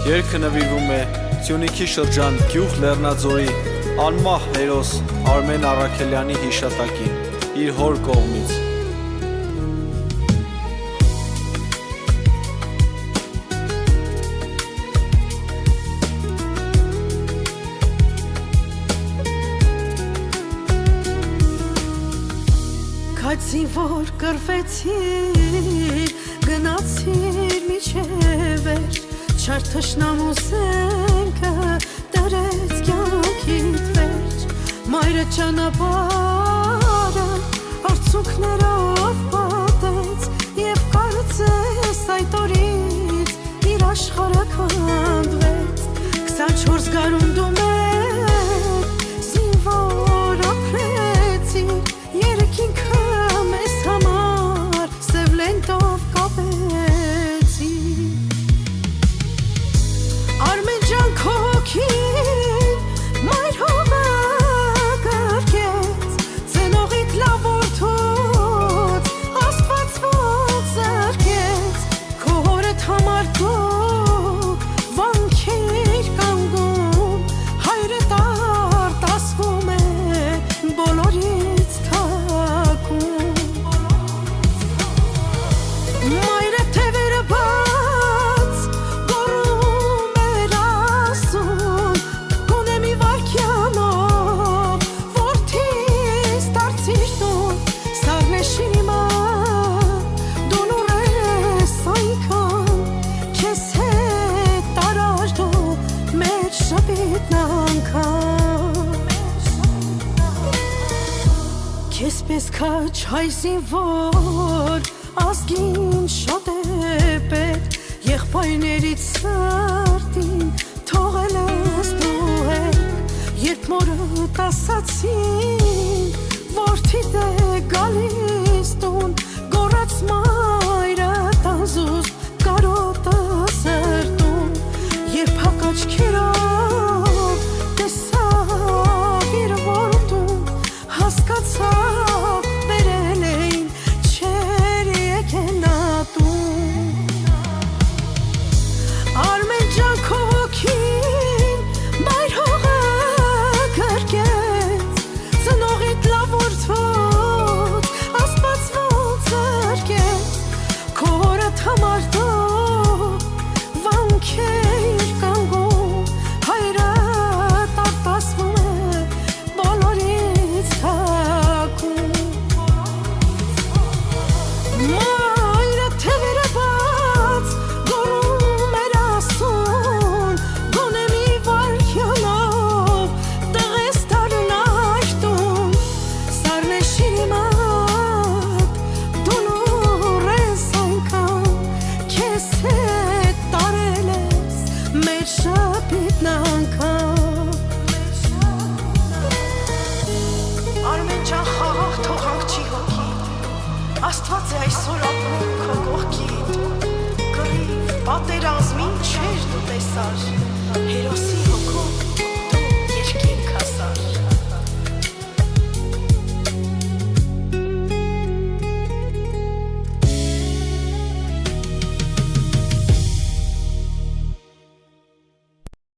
Երգը նվիրվում է Սյունիքի շրջան Գյուղ Լեռնաձորի անմահ հերոս Արմեն Առաքելյանի հիշատակին իր հոր կողմից։ Քացի որ կրվեցիր, գնացիր միջևեր, չար թշնամու սենքը դրեց կյանքիդ վերջ, մայրը ճանապարհը արցունքներով պատեց, և կարծես այդ օրից իր աշխարհը քանդվեց, 24 գարուն դու մեր զինվոր ապրեցիր, երկինքը մեզ համար սև լենտով կապեցի Արմեն ջան քո հոգին մայր հողը կրկեց ծնողիդ լավ որդուց Աստված ոնց զրկեց քո հորդ համար դու վանքեր կանգում հայրդ արտասվում է բոլորից Մայրը թևերը բաց գոռում էր ասում գոնե մի վայրկյանով որդիս դարձիր տուն սառնեշի մոտ դու նոր ես այնքան քեզ հետ տարաժդու մեր շապիտն անգամ քեզ պես քաչ հայ զինվոր ազգին շատ է պետք եղբայրներից սրտին թողել ես դու հետ երբ մորդ ասացին որդիդ է գալիս տուն գոռաց մայրը տանզուզ կարոտը սրտում երբ հակաչքերով տեսավ իր որդուն հասկացավ բերել էին Արմեն ջան քո հոգին մայր հողը կրկեց ծնողիդ լավ որդուց Աստված ոնց զրկեց քո հորդ համար դու վանքեր կանգում հայրդ արտասվում է բոլորից թաքուն Մայրը թևերը բաց գոռում էր ասում գոնե մի վայրկյանով տղես դառնար տուն սառնեշի մոտ դու նոր ես այնքան քեզ հետ տարել ես մեր շապիտն անգամ Արմեն ջան խաղաղ թողանք չի հոգիդ Աստված է այսօր ապրում քո կողքիդ Կռիվ, պատերազմ, ինչեր դու տեսար Հերոսի